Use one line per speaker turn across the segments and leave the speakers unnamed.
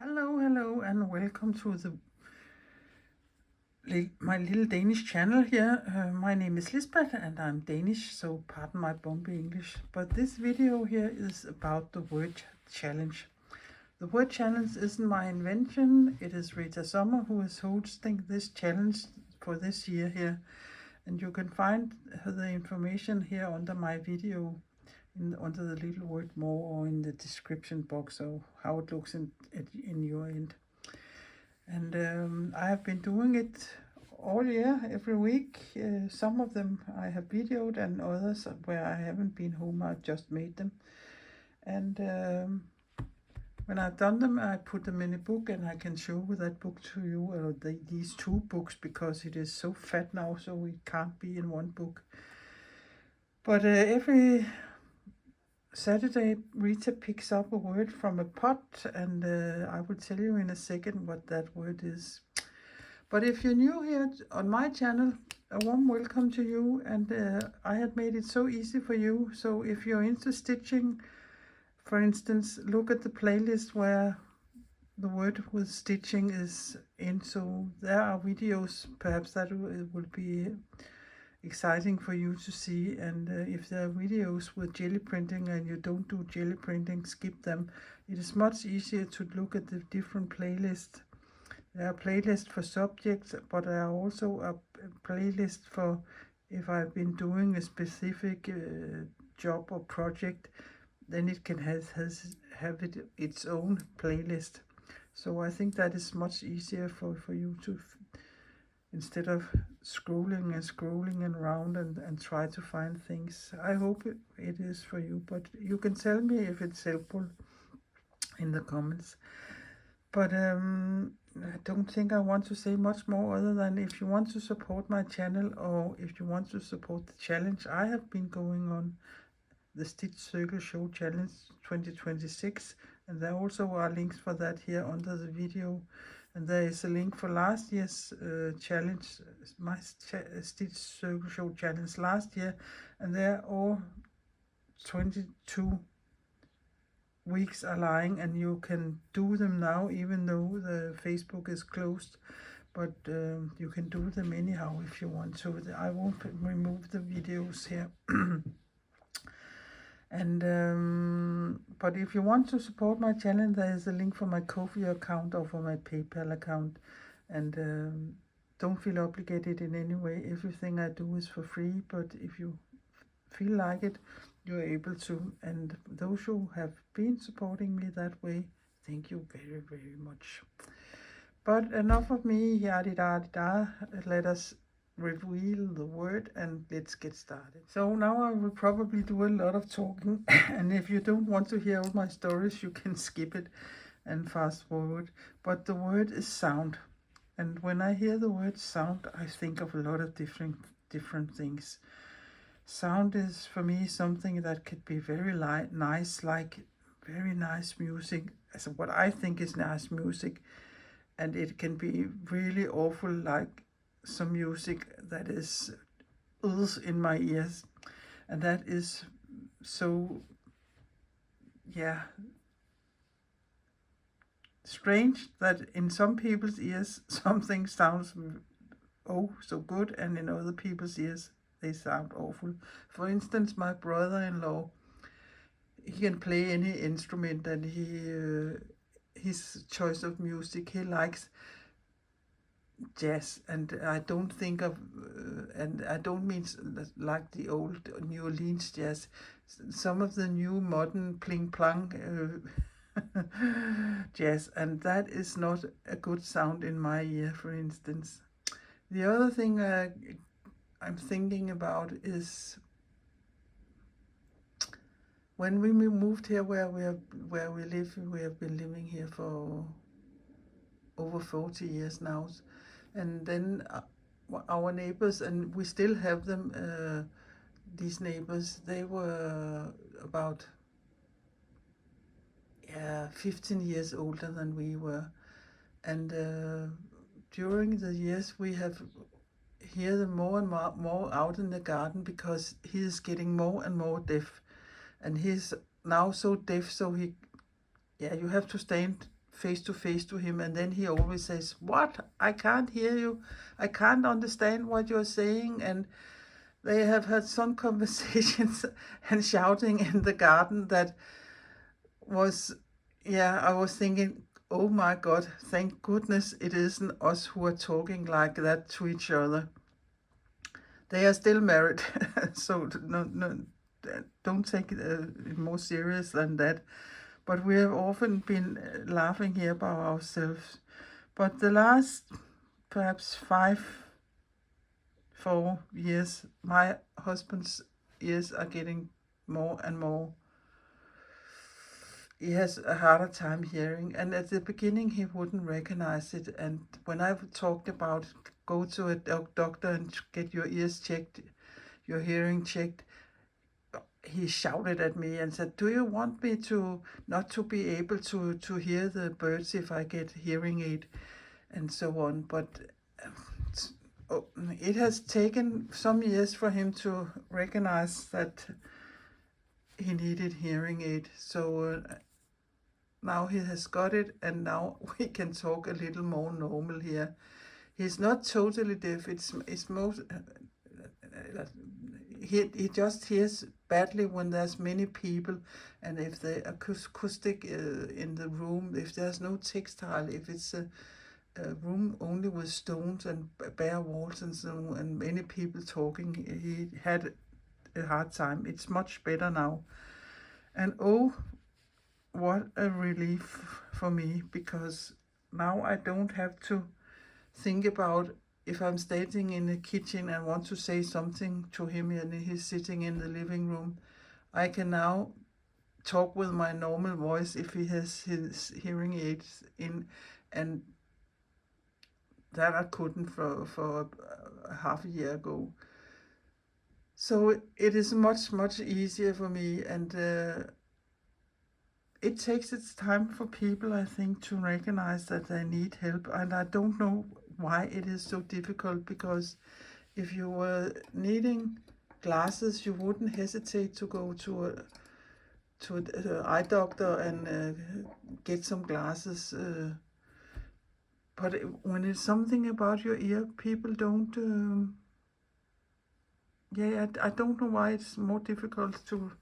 Hello, and welcome to my little Danish channel here. My name is Lisbeth, and I'm Danish, so pardon my bumpy English. But this video here is about the word challenge. The word challenge isn't my invention. It is Rita Sommer who is hosting this challenge for this year here, and you can find the information here under my video under the little word more or in the description box, or how it looks in your end. And I have been doing it all year, every week. Some of them I have videoed, and others where I haven't been home, I've just made them. And when I've done them, I put them in a book, and I can show that book to you, or these two books, because it is so fat now, so it can't be in one book. But every Saturday, Rita picks up a word from a pot, and I will tell you in a second what that word is. But if you're new here on my channel, a warm welcome to you, and I had made it so easy for you. So if you're into stitching, for instance, look at the playlist where the word with stitching is in. So there are videos perhaps that will be exciting for you to see. And if there are videos with jelly printing and you don't do jelly printing, skip them. It is much easier to look at the different playlists. There are playlists for subjects, but there are also a playlist for if I've been doing a specific job or project, then it can have its own playlist. So I think that is much easier for you to, instead of scrolling and around and try to find things. I hope it is for you, but you can tell me if it's helpful in the comments. But I don't think I want to say much more other than if you want to support my channel, or if you want to support the challenge I have been going on, the Stitch Circle Show Challenge 2026, and there also are links for that here under the video. And there is a link for last year's challenge, my Stitch Circle Show Challenge last year, and there all 22 weeks are lying, and you can do them now even though the Facebook is closed, but you can do them anyhow if you want to. I won't remove the videos here. And but if you want to support my channel, there is a link for my Ko-fi account or for my PayPal account, and don't feel obligated in any way. Everything I do is for free, but if you feel like it, you're able to. And those who have been supporting me that way, thank you very much. But enough of me, yada. Let us reveal the word and let's get started. So now I will probably do a lot of talking, and if you don't want to hear all my stories, you can skip it and fast forward. But the word is sound, and when I hear the word sound, I think of a lot of different things. Sound is for me something that could be very nice, like very nice music, as what I think is nice music, and it can be really awful, like some music that is in my ears, and that is so, yeah, strange that in some people's ears something sounds so good, and in other people's ears they sound awful. For instance, my brother-in-law, he can play any instrument, and his choice of music, he likes jazz, and I don't think of and I don't mean like the old New Orleans jazz, some of the new modern pling plong jazz, and that is not a good sound in my ear, for instance. The other thing I'm thinking about is when we moved here, where we live. We have been living here for over 40 years now, and then our neighbors, and we still have them, these neighbors, they were about 15 years older than we were, and during the years we have hear them more and more out in the garden, because he is getting more and more deaf, and he's now so deaf, so you have to stand face to face to him, and then he always says, "What? I can't hear you. I can't understand what you're saying." And they have had some conversations and shouting in the garden that was, yeah, I was thinking, oh my God, thank goodness it isn't us who are talking like that to each other. They are still married, so no, don't take it more serious than that. But we have often been laughing here by ourselves. But the last perhaps 4 years, my husband's ears are getting more and more. He has a harder time hearing, and at the beginning he wouldn't recognize it. And when I've talked about go to a doctor and get your ears checked, your hearing checked, he shouted at me and said, "Do you want me to not to be able to hear the birds if I get hearing aid?" and so on. But it has taken some years for him to recognize that he needed hearing aid. So now he has got it, and now we can talk a little more normal here. He's not totally deaf. It's most he just hears badly when there's many people, and if the acoustic in the room, if there's no textile, if it's a room only with stones and bare walls and so, and many people talking, he had a hard time. It's much better now, and oh, what a relief for me, because now I don't have to think about if I'm standing in the kitchen and want to say something to him and he's sitting in the living room. I can now talk with my normal voice if he has his hearing aids in, and that I couldn't for half a year ago. So it is much easier for me, and it takes its time for people, I think, to recognize that they need help. And I don't know why it is so difficult, because if you were needing glasses, you wouldn't hesitate to go to an eye doctor and get some glasses. But when it's something about your ear, people don't. Yeah, I don't know why it's more difficult to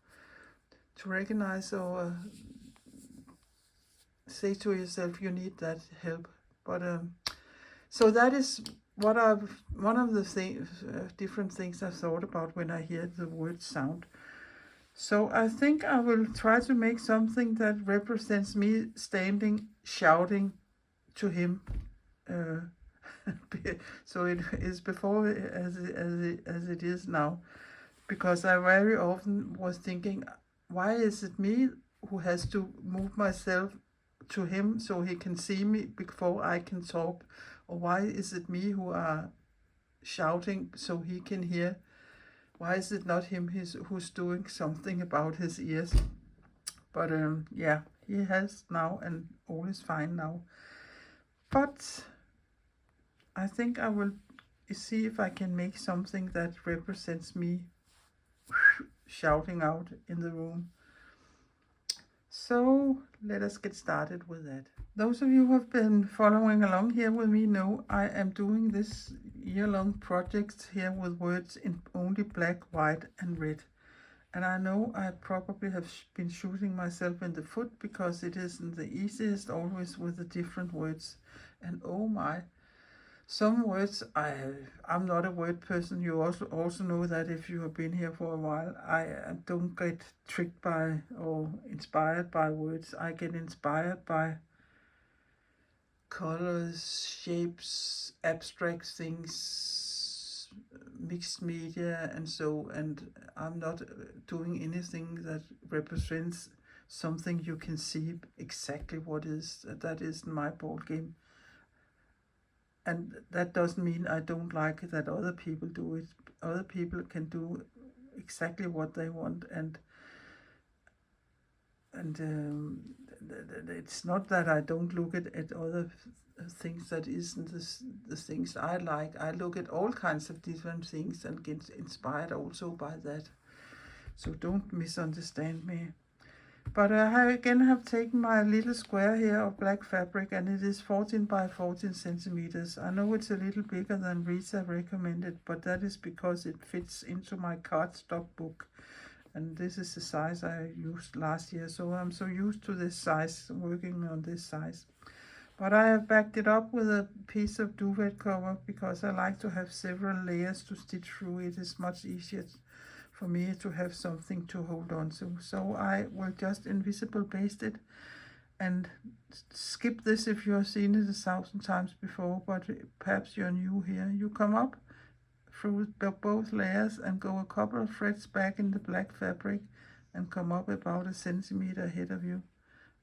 recognize or say to yourself you need that help. But so that is what one of the different things I thought about when I hear the word sound. So I think I will try to make something that represents me standing shouting to him. So it is before as it is now, because I very often was thinking, why is it me who has to move myself to him so he can see me before I can talk? Or why is it me who are shouting so he can hear? Why is it not him who's doing something about his ears? But yeah, he has now, and all is fine now. But I think I will see if I can make something that represents me shouting out in the room. So let us get started with that. Those of you who have been following along here with me know I am doing this year-long project here with words in only black, white and red. And I know I probably have been shooting myself in the foot, because it isn't the easiest always with the different words. And oh my, some words, I'm not a word person. You also know that if you have been here for a while. I don't get tricked by or inspired by words. I get inspired by colors, shapes, abstract things, mixed media, and so. And I'm not doing anything that represents something you can see exactly what is. That isn't my ball game. And that doesn't mean I don't like that other people do it. Other people can do exactly what they want, and it's not that I don't look at other things that isn't the things I like. I look at all kinds of different things and get inspired also by that. So don't misunderstand me. But I again have taken my little square here of black fabric, and it is 14 by 14 centimeters. I know it's a little bigger than Rita recommended, but that is because it fits into my cardstock book. And this is the size I used last year, so I'm so used to this size, working on this size. But I have backed it up with a piece of duvet cover because I like to have several layers to stitch through. It is much easier for me to have something to hold on to. So I will just invisible baste it and skip this if you have seen it 1,000 times before, but perhaps you're new here. You come up through both layers and go a couple of threads back in the black fabric and come up about 1 centimeter ahead of you.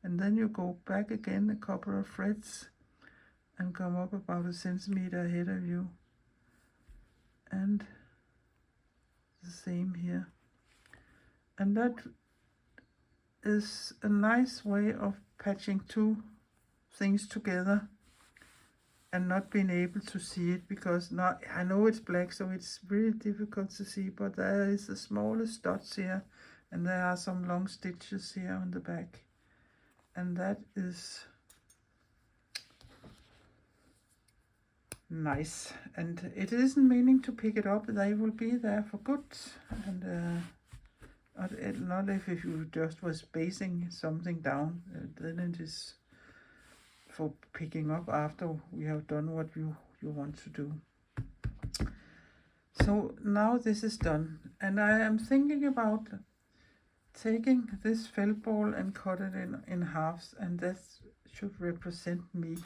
And then you go back again a couple of threads and come up about 1 centimeter ahead of you. And the same here. And that is a nice way of patching two things together and not being able to see it, because now I know it's black, so it's really difficult to see, but there is the smallest dots here, and there are some long stitches here on the back, and that is nice. And it isn't meaning to pick it up, they will be there for good. And not if you just was basting something down, then it is for picking up after we have done what you want to do. So now this is done, and I am thinking about taking this felt ball and cut it in halves, and that should represent me.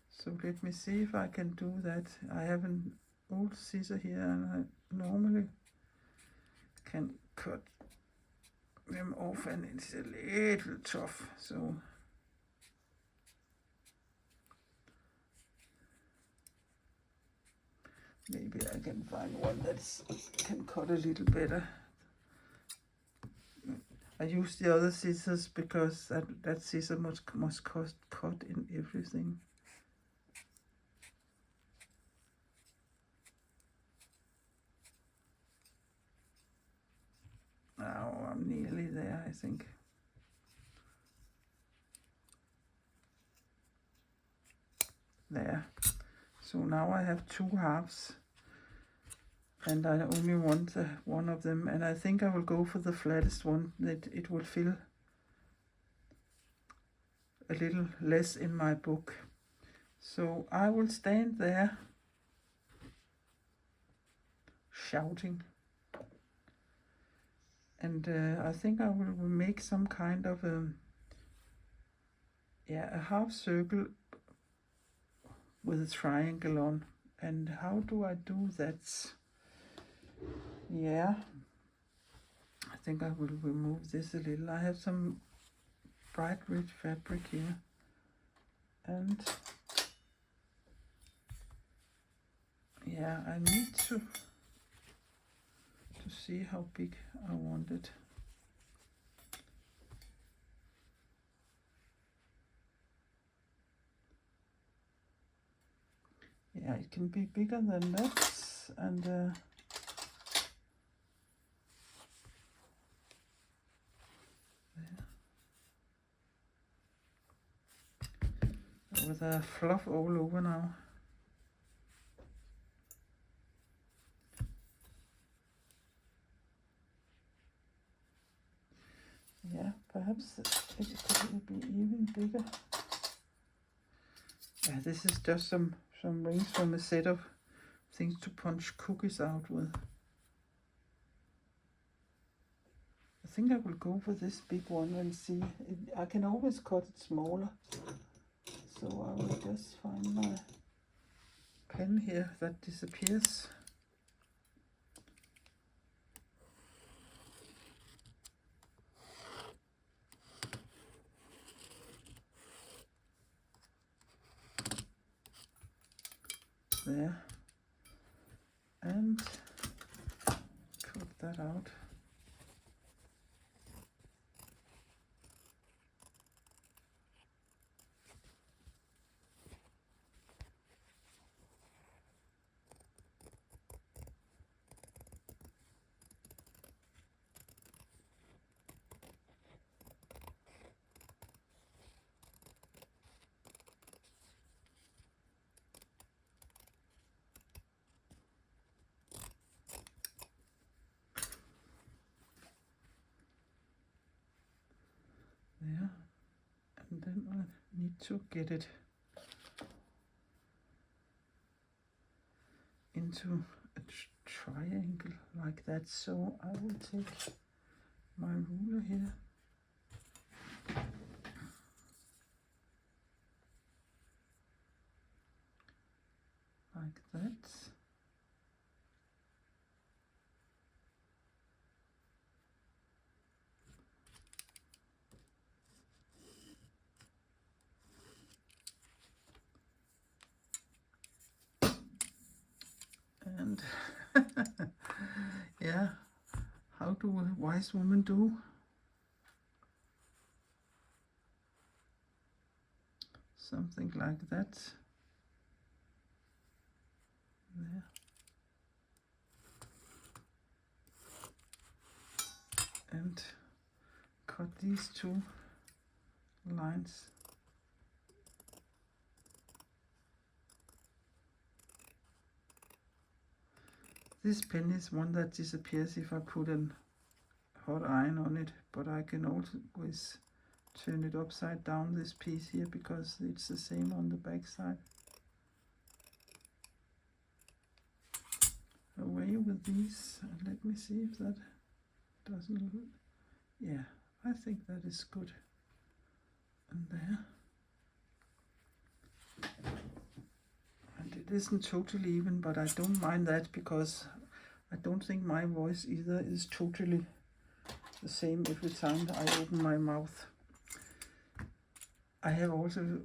So let me see if I can do that. I have an old scissor here, and I normally can cut them off, and it's a little tough, so maybe I can find one that can cut a little better. I use the other scissors because that scissor must cut in everything. Now I'm nearly there, I think. There. So now I have two halves, and I only want one of them, and I think I will go for the flattest one, that it will fill a little less in my book. So I will stand there shouting, and I think I will make some kind of a half circle with a triangle on. And how do I do that? Yeah, I think I will remove this a little. I have some bright red fabric here, and yeah, I need to see how big I want it. Yeah, it can be bigger than that, and there. With a fluff all over now. Yeah, perhaps it could be even bigger. Yeah, this is just some rings from a set of things to punch cookies out with. I think I will go for this big one and see. I can always cut it smaller. So I will just find my pen here that disappears. There. And cut that out. need to get it into a triangle like that. So I will take my ruler here. Like that. And yeah, how do a wise woman do? Something like that. There. And cut these two lines. This pen is one that disappears if I put a hot iron on it, but I can always turn it upside down, this piece here, because it's the same on the back side. Away with these, and let me see if that doesn't look. Yeah, I think that is good. And there. And it isn't totally even, but I don't mind that because I don't think my voice either is totally the same every time I open my mouth. I have also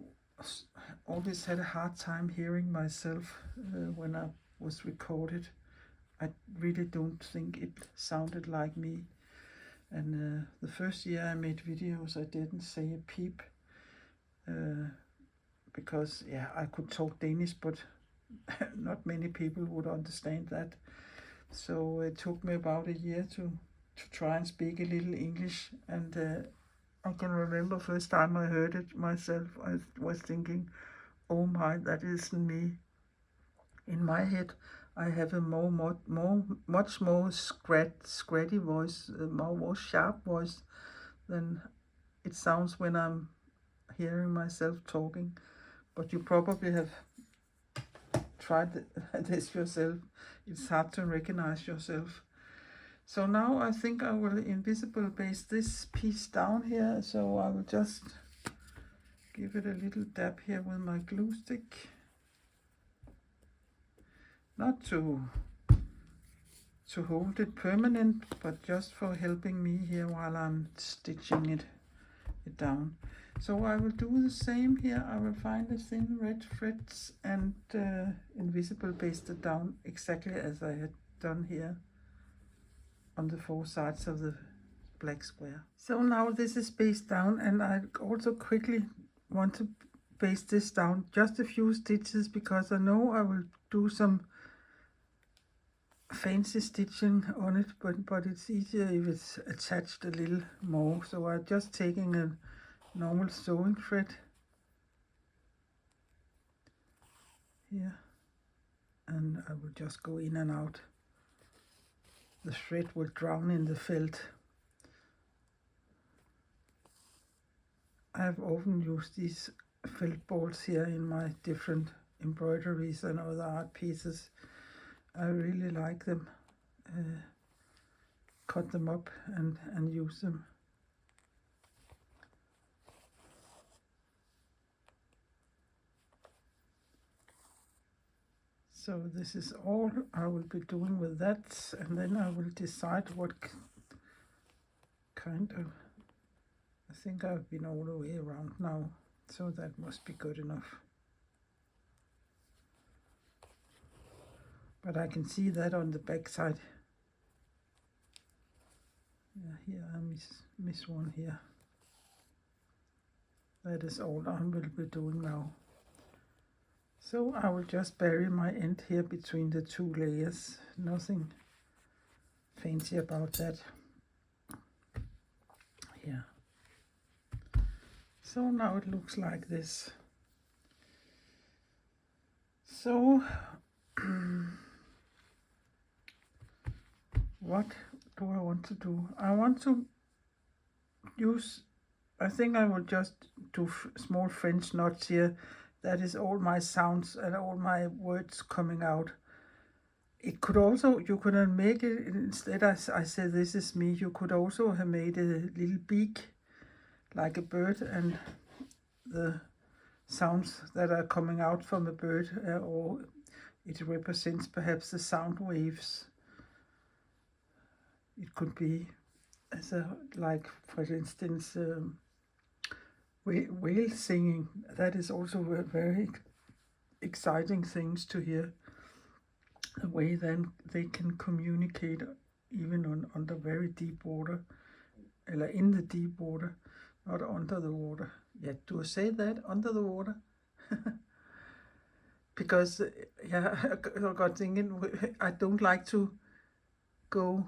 always had a hard time hearing myself when I was recorded. I really don't think it sounded like me. And the first year I made videos, I didn't say a peep because yeah, I could talk Danish, but not many people would understand that. So it took me about a year to try and speak a little English. And I can remember first time I heard it myself, I was thinking, oh my, that isn't me. In my head, I have a much more scratchy voice, more sharp voice than it sounds when I'm hearing myself talking. But you probably have tried this yourself. It's hard to recognize yourself. So now I think I will invisible base this piece down here. So I will just give it a little dab here with my glue stick. Not to hold it permanent, but just for helping me here while I'm stitching it down. So I will do the same here. I will find the thin red threads and invisible paste it down exactly as I had done here on the four sides of the black square. So now this is basted down, and I also quickly want to baste this down just a few stitches because I know I will do some fancy stitching on it, but it's easier if it's attached a little more. So I'm just taking a normal sewing thread here, and I will just go in and out. The thread will drown in the felt. I've often used these felt balls here in my different embroideries and other art pieces. I really like them. Cut them up and use them. So this is all I will be doing with that, and then I will decide what kind of. I think I've been all the way around now, so that must be good enough. But I can see that on the back side. Yeah, here I miss one here. That is all I will be doing now. So I will just bury my end here between the two layers. Nothing fancy about that. Yeah. So now it looks like this. So what do I want to do? I want to use, I think I will just two small French knots here. That is all my sounds and all my words coming out. It could also, you could have made it, instead I said this is me, you could also have made a little beak like a bird, and the sounds that are coming out from a bird, or it represents perhaps the sound waves. It could be as a, like for instance, whale singing. That is also a very exciting things to hear. The way then they can communicate even on the very deep water, or in the deep water, not under the water. Yeah, do I say that, under the water? Because yeah, I got thinking, I don't like to go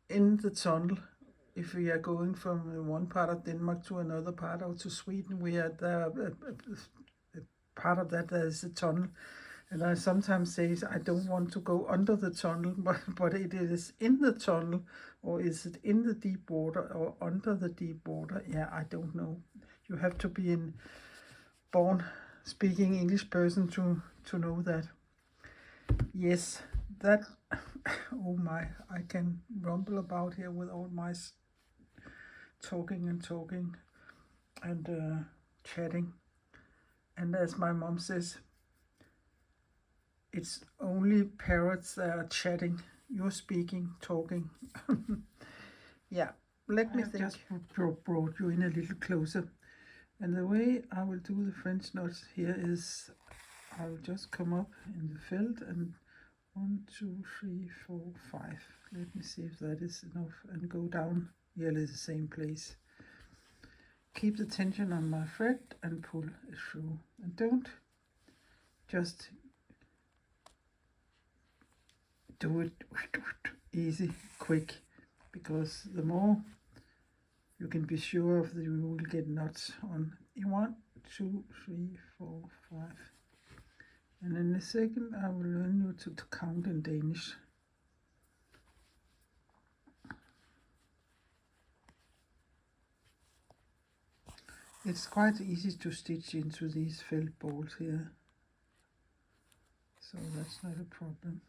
in the tunnel. If we are going from one part of Denmark to another part, or to Sweden, we are there, a part of that there is a tunnel. And I sometimes say I don't want to go under the tunnel, but it is in the tunnel, or is it in the deep water or under the deep water? Yeah, I don't know. You have to be a born speaking English person to know that. Yes, that, oh my, I can rumble about here with all my talking and chatting. And as my mom says, it's only parrots that are chatting. You're speaking, talking. Yeah, let me think. Just brought you in a little closer. And the way I will do the French knots here is I will just come up in the field and 1, 2, 3, 4, 5. Let me see if that is enough, and go down nearly the same place. Keep the tension on my thread and pull it through. And don't just do it easy, quick, because the more you can be sure of that you will get knots on 1, 2, 3, 4, 5. And in a second I will learn you to count in Danish. It's quite easy to stitch into these felt balls here, so that's not a problem.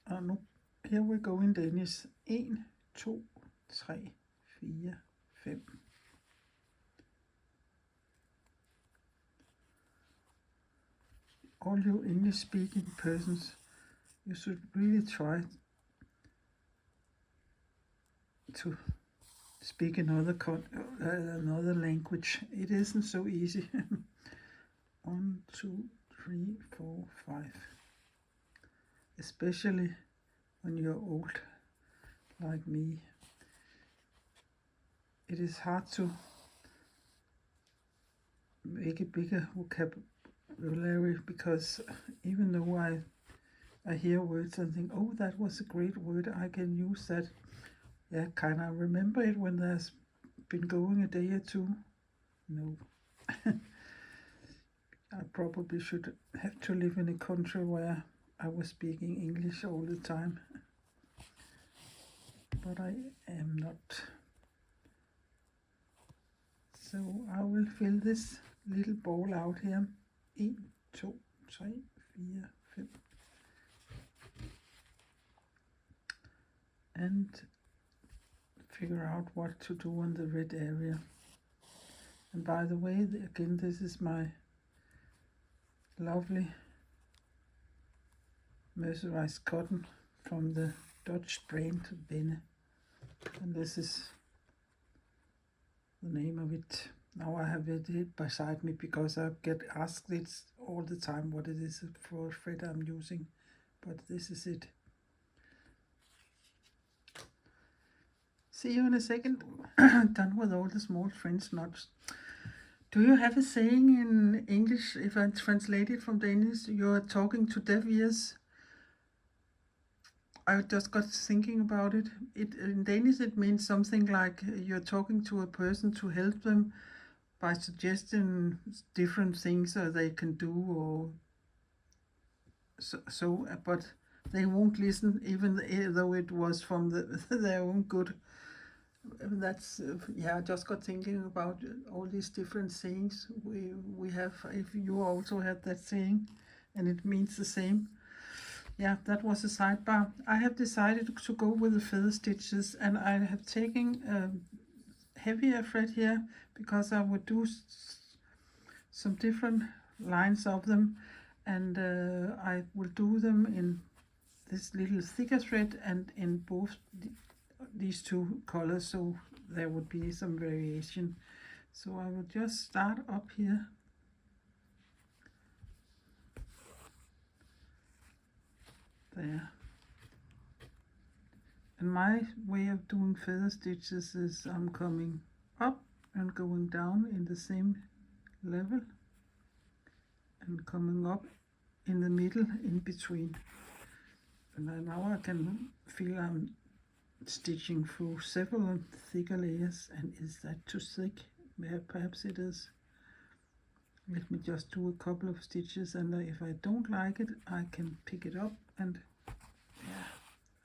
Og nu, here we go in Danish. 1, 2, 3, 4, 5. All you English speaking persons, you should really try to speak another language. It isn't so easy. 1, 2, 3, 4, 5. Especially when you're old, like me. It is hard to make a bigger vocabulary, because even though I hear words and think, oh, that was a great word, I can use that. Yeah, kind of remember it when there's been going a day or two. No. I probably should have to live in a country where I was speaking English all the time. But I am not. So I will fill this little ball out here. 1, 2, 3, 4, 5. And figure out what to do on the red area. And by the way, again, this is my lovely mercerized cotton from the Dutch brand Benne. And this is the name of it. Now I have it beside me because I get asked it all the time what it is for thread I'm using. But this is it. See you in a second. Done with all the small French knots. Do you have a saying in English, if I translate it from Danish, you're talking to deaf ears? I just got thinking about it. In Danish it means something like you're talking to a person to help them by suggesting different things that they can do, or so but they won't listen, even though it was from their own good. That's yeah. I just got thinking about all these different sayings we have. If you also had that saying, and it means the same. Yeah, that was a sidebar. I have decided to go with the feather stitches, and I have taken heavier thread here because I would do some different lines of them, and I will do them in this little thicker thread and in both these two colors, so there would be some variation. So I will just start up here. There. And my way of doing feather stitches is I'm coming up and going down in the same level and coming up in the middle in between. And now I can feel I'm stitching through several thicker layers. And is that too thick? Perhaps it is. Let me just do a couple of stitches, and if I don't like it, I can pick it up. And yeah,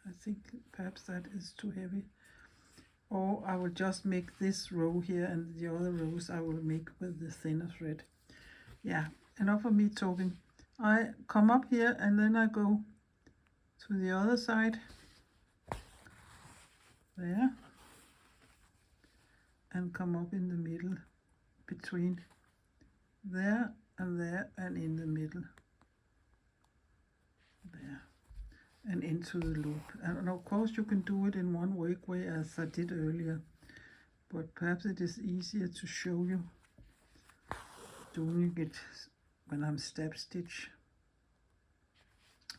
I think perhaps that is too heavy. Or I will just make this row here, and the other rows I will make with the thinner thread. Yeah, enough of me talking. I come up here and then I go to the other side. There. And come up in the middle between there and in the middle. There. And into the loop. And of course you can do it in one way as I did earlier, but perhaps it is easier to show you doing it when I'm stab stitch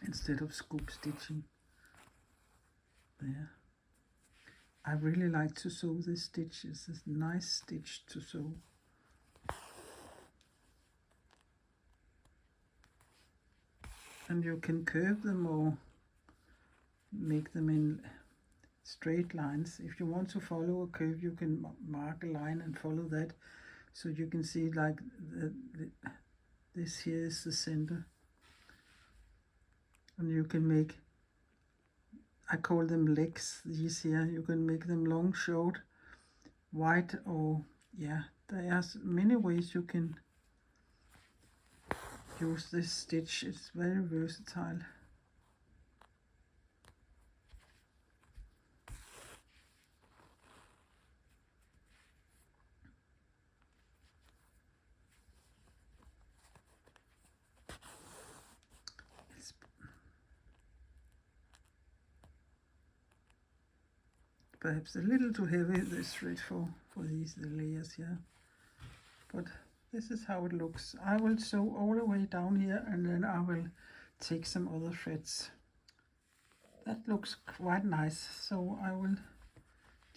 instead of scoop stitching. There. I really like to sew this stitch. It's a nice stitch to sew. And you can curve them or make them in straight lines. If you want to follow a curve, you can mark a line and follow that, so you can see like this here is the center, and you can make, I call them legs, these here. You can make them long, short, wide, or yeah, there are many ways you can use this stitch. It's very versatile. It's perhaps a little too heavy, this thread for these layers here, but this is how it looks. I will sew all the way down here, and then I will take some other threads. That looks quite nice, so I will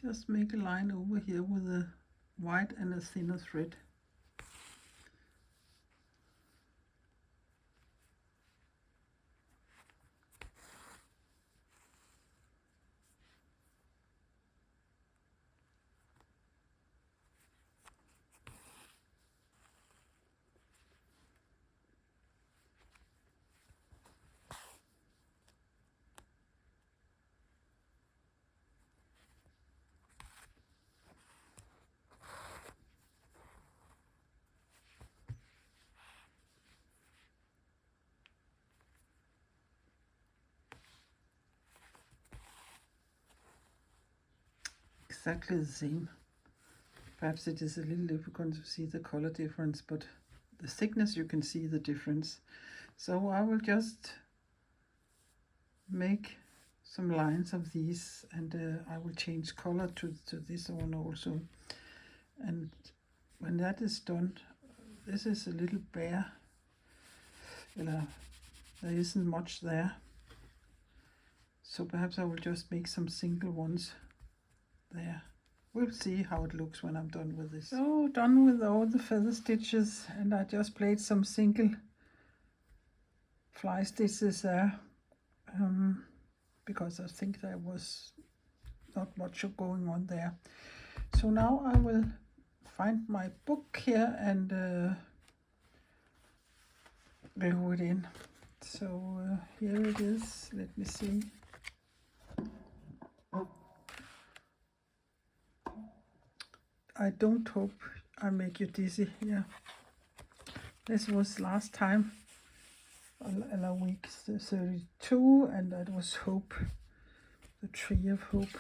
just make a line over here with a white and a thinner thread. Exactly the same. Perhaps it is a little difficult to see the color difference, but the thickness you can see the difference. So I will just make some lines of these, and I will change color to this one also. And when that is done, this is a little bare, there isn't much there, so perhaps I will just make some single ones there. We'll see how it looks when I'm done with this. So done with all the feather stitches, and I just played some single fly stitches there, because I think there was not much going on there. So now I will find my book here and glue it in. So here it is. Let me see. I don't hope I make you dizzy here. This was last time, week 32, and that was hope, the tree of hope.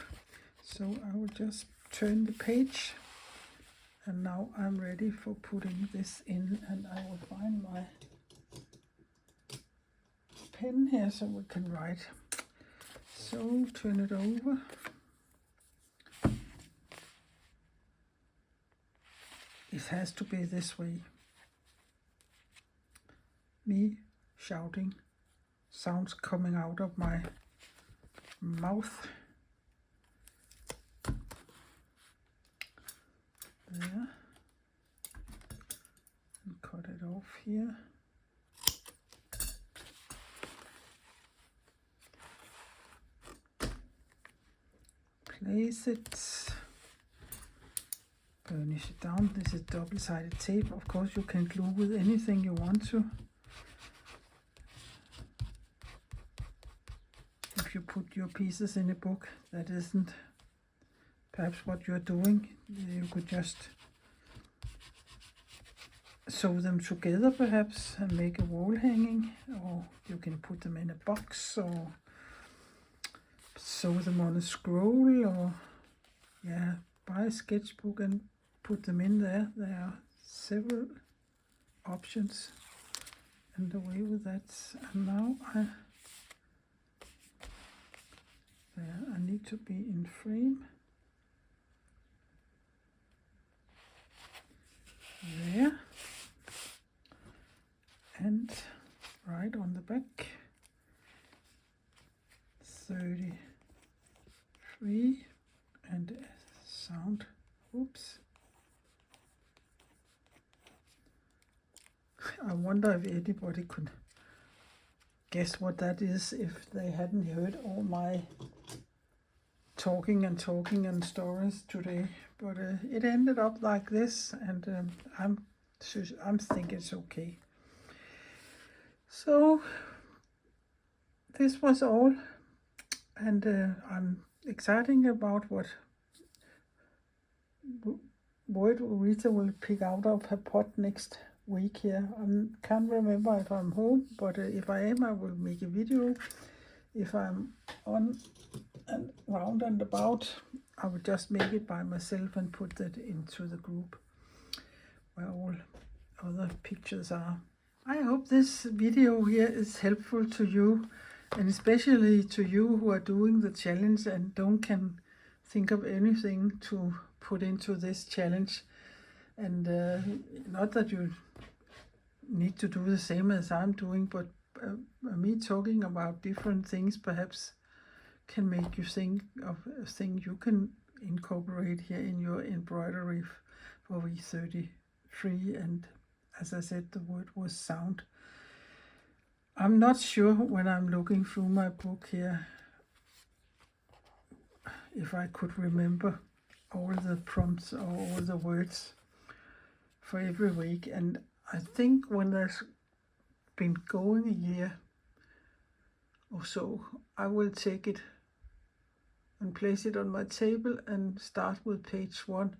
So I will just turn the page, and now I'm ready for putting this in, and I will find my pen here so we can write. So turn it over. It has to be this way. Me shouting, sounds coming out of my mouth. There. And cut it off here. Place it. Burnish it down. This is double-sided tape. Of course, you can glue with anything you want to. If you put your pieces in a book that isn't perhaps what you're doing, you could just sew them together perhaps and make a wall hanging, or you can put them in a box or sew them on a scroll, or yeah, buy a sketchbook and put them in there. There are several options and away with that. And now I need to be in frame. There. And right on the back. 33 and sound. Oops. I wonder if anybody could guess what that is if they hadn't heard all my talking and stories today. But it ended up like this, and I'm thinking it's okay. So this was all, and I'm excited about what word Rita will pick out of her pot next week here. I can't remember if I'm home, but if I am, I will make a video. If I'm on and round and about, I will just make it by myself and put that into the group where all other pictures are. I hope this video here is helpful to you, and especially to you who are doing the challenge and can think of anything to put into this challenge. And not that you need to do the same as I'm doing, but me talking about different things perhaps can make you think of a thing you can incorporate here in your embroidery for week 33. And as I said, the word was sound. I'm not sure when I'm looking through my book here if I could remember all the prompts or all the words for every week. And I think when there's been going a year or so, I will take it and place it on my table and start with page 1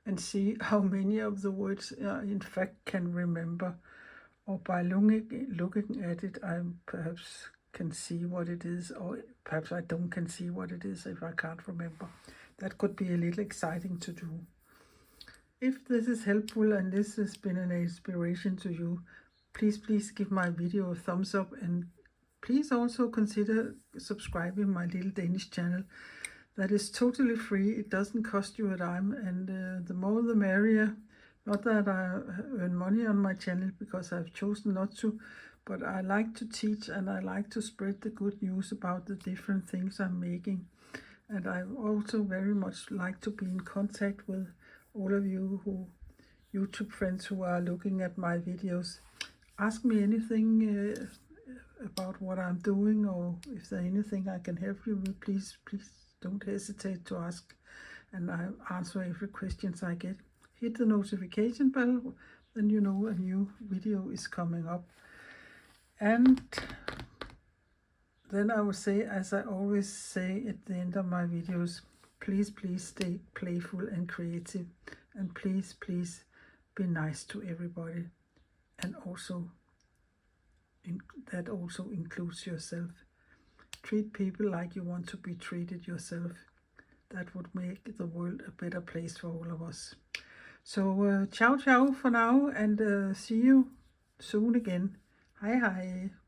and see how many of the words I in fact can remember, or by looking at it I perhaps can see what it is, or perhaps I don't can see what it is if I can't remember. That could be a little exciting to do. If this is helpful and this has been an inspiration to you, please give my video a thumbs up, and please also consider subscribing my little Danish channel. That is totally free. It doesn't cost you a dime, and the more the merrier. Not that I earn money on my channel, because I've chosen not to, but I like to teach and I like to spread the good news about the different things I'm making. And I also very much like to be in contact with all of you YouTube friends who are looking at my videos. Ask me anything about what I'm doing, or if there's anything I can help you with, please don't hesitate to ask, and I answer every question I get. Hit the notification bell, then you know a new video is coming up. And then I will say, as I always say at the end of my videos, please stay playful and creative, And please, please be nice to everybody. And also, that also includes yourself. Treat people like you want to be treated yourself. That would make the world a better place for all of us. So ciao ciao for now, and see you soon again. Hej hej.